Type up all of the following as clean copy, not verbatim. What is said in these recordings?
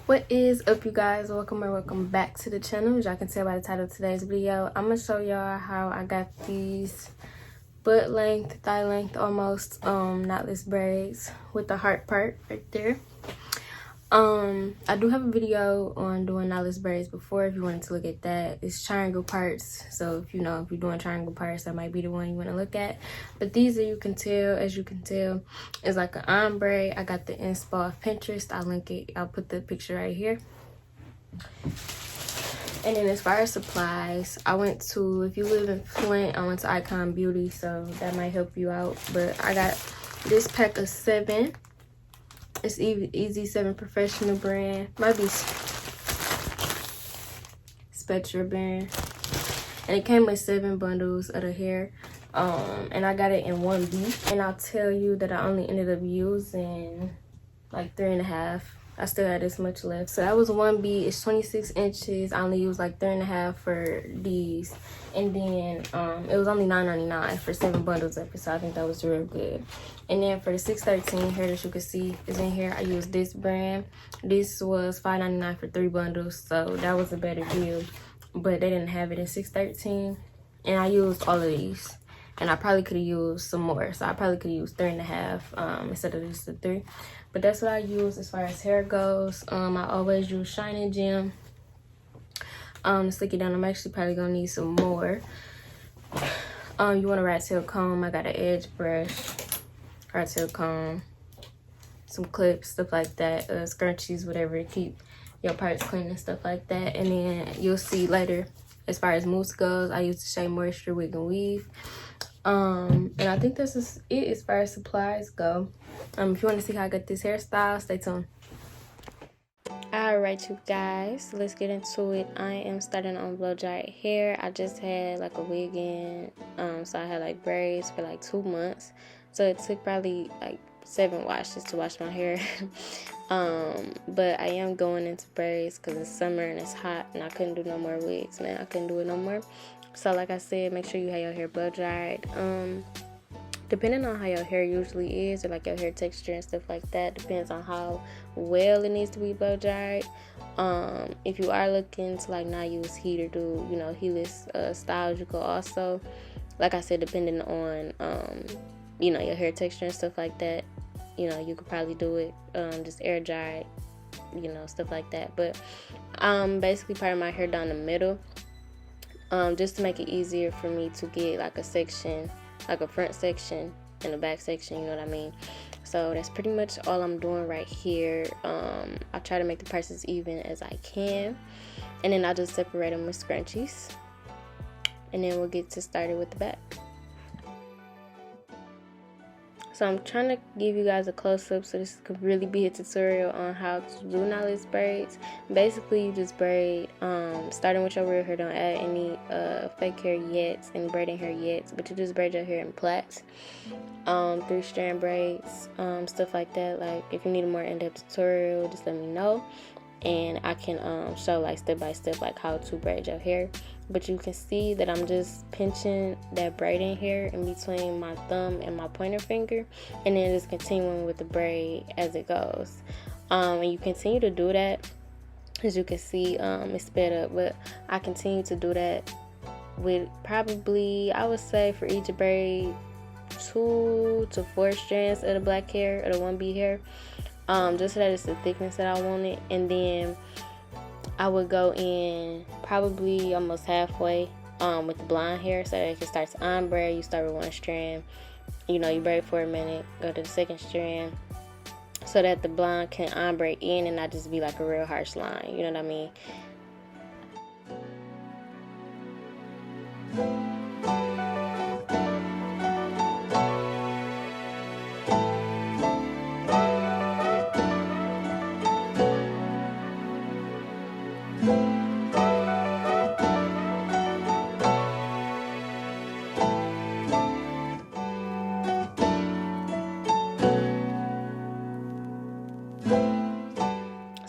What is up, you guys? Welcome or welcome back to the channel. As y'all can tell by the title of today's video, I'm gonna show y'all how I got these butt length, thigh length almost knotless braids with the heart part right there. I do have a video on doing knotless braids before if you wanted to look at that. It's triangle parts, so if you're doing triangle parts, that might be the one you want to look at. But these, as you can tell, is like an ombre. I got the inspo off Pinterest. I'll link it. I'll put the picture right here. And then as far as supplies, I went to, if you live in Flint, I went to Icon Beauty, so that might help you out. But I got this pack of 7. It's Easy 7 Professional brand. Might be Spetra brand. And it came with 7 bundles of the hair. And I got it in 1B. And I'll tell you that I only ended up using like 3.5. I still had this much left. So that was 1B. It's 26 inches. I only used like 3.5 for these. And then it was only $9.99 for 7 bundles of it. So I think that was real good. And then for the 613 hair that you can see is in here, I used this brand. This was $5.99 for 3 bundles. So that was a better deal. But they didn't have it in 613. And I used all of these. And I probably could have used some more. So I probably could have used 3.5 instead of just the 3. But that's what I use as far as hair goes. I always use Shine Gem to stick it down. I'm actually probably gonna need some more. You want a rat tail comb. I got an edge brush, rat tail comb, some clips, stuff like that, scrunchies, whatever, to keep your parts clean and stuff like that. And then you'll see later, as far as mousse goes, I use the Shea Moisture Wig and Weave. And I think this is it as far as supplies go. If you want to see how I got this hairstyle, stay tuned. Alright, you guys, let's get into it. I am starting on blow dried hair. I just had like a wig in, so I had like braids for like 2 months. So it took probably like 7 washes to wash my hair. But I am going into braids because it's summer and it's hot and I couldn't do no more wigs, man. I couldn't do it no more. So like I said, make sure you have your hair blow dried. Depending on how your hair usually is, or like your hair texture and stuff like that, depends on how well it needs to be blow dried. If you are looking to like not use heat or do, heatless styles, you could also, like I said, depending on your hair texture and stuff like that, you could probably do it just air dried, stuff like that. But basically part my hair down the middle, just to make it easier for me to get like a section, like a front section and a back section, you know what I mean? So that's pretty much all I'm doing right here. I try to make the parts as even as I can, and then I'll just separate them with scrunchies, and then we'll get started with the back. So I'm trying to give you guys a close-up so this could really be a tutorial on how to do knotless braids. Basically, you just braid, starting with your real hair. Don't add any fake hair yet, any braiding hair yet, but you just braid your hair in plaits. 3-strand braids, stuff like that. Like, if you need a more in-depth tutorial, just let me know. And I can show like step-by-step like how to braid your hair. But you can see that I'm just pinching that braiding hair in between my thumb and my pointer finger, and then just continuing with the braid as it goes. And you continue to do that. As you can see, it's sped up, but I continue to do that with probably, I would say, for each braid, 2 to 4 strands of the black hair, or the 1B hair, just so that it's the thickness that I wanted. And then I would go in probably almost halfway with the blonde hair, so that it can start to ombre. You start with 1 strand, you braid for a minute, go to the 2nd strand, so that the blonde can ombre in and not just be like a real harsh line, you know what I mean?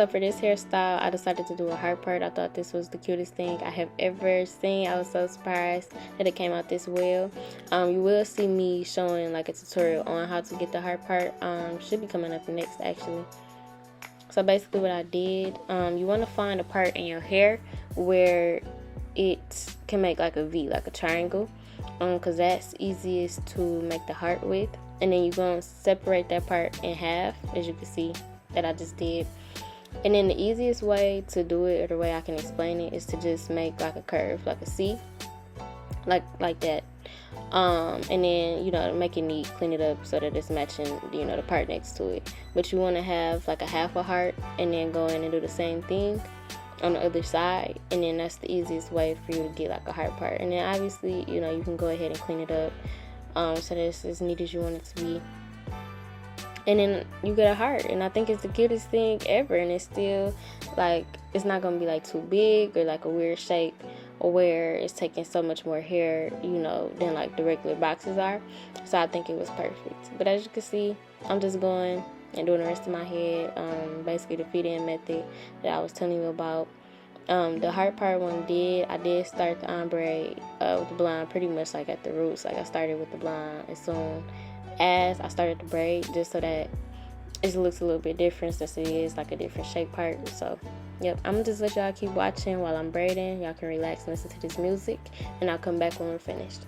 So for this hairstyle, I decided to do a heart part. I thought this was the cutest thing I have ever seen. I was so surprised that it came out this well. You will see me showing like a tutorial on how to get the heart part. Should be coming up next actually. So basically what I did, you want to find a part in your hair where it can make like a V, like a triangle, because that's easiest to make the heart with. And then you're going to separate that part in half, as you can see that I just did. And then the easiest way to do it, or the way I can explain it, is to just make like a curve, like a C, like that. And then, you know, make it neat, clean it up so that it's matching, you know, the part next to it. But you want to have like a half a heart, and then go in and do the same thing on the other side, and then that's the easiest way for you to get like a heart part. And then obviously, you know, you can go ahead and clean it up so that it's as neat as you want it to be, and then you get a heart. And I think it's the cutest thing ever, and it's still like, it's not gonna be like too big or like a weird shape, or where it's taking so much more hair, you know, than like the regular boxes are. So I think it was perfect. But as you can see, I'm just going and doing the rest of my head, basically the feed-in method that I was telling you about. The heart part one I did start the ombre with the blonde pretty much like at the roots. Like I started with the blonde as soon as I started to braid, just so that it looks a little bit different, since it is like a different shape part. So yep, I'm gonna just let y'all keep watching while I'm braiding. Y'all can relax and listen to this music, and I'll come back when we're finished.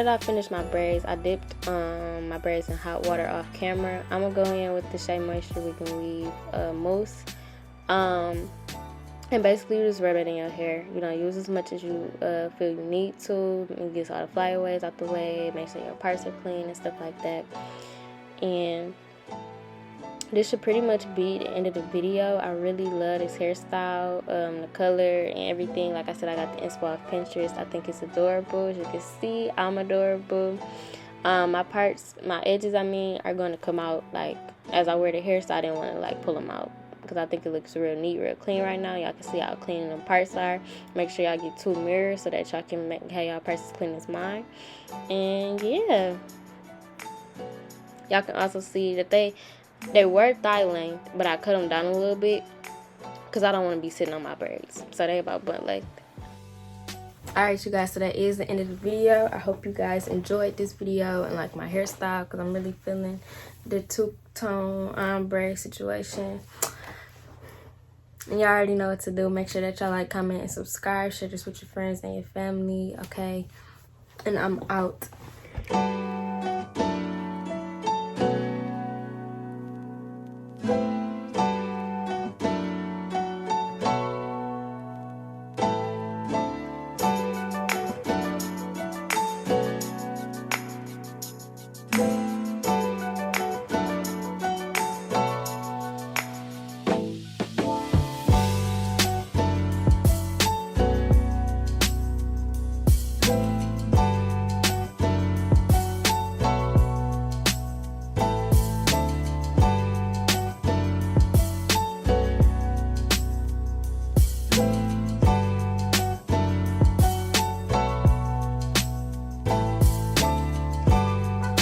that I finished my braids, I dipped my braids in hot water off camera. I'm gonna go in with the Shea Moisture Weekend Weave Mousse. And basically you just rub it in your hair. You know, use as much as you feel you need to. It gets all the flyaways out the way. Make sure your parts are clean and stuff like that. And this should pretty much be the end of the video. I really love this hairstyle, the color and everything. Like I said, I got the inspo off Pinterest. I think it's adorable. As you can see, I'm adorable. My edges, are going to come out like as I wear the hair, so I didn't want to like pull them out because I think it looks real neat, real clean right now. Y'all can see how clean them parts are. Make sure y'all get 2 mirrors so that y'all can have y'all parts as clean as mine. And yeah, y'all can also see that they were thigh length, but I cut them down a little bit because I don't want to be sitting on my braids. So they about butt length. Alright, you guys, so that is the end of the video. I hope you guys enjoyed this video and like my hairstyle because I'm really feeling the two-tone ombre situation. And y'all already know what to do. Make sure that y'all like, comment, and subscribe. Share this with your friends and your family, okay? And I'm out.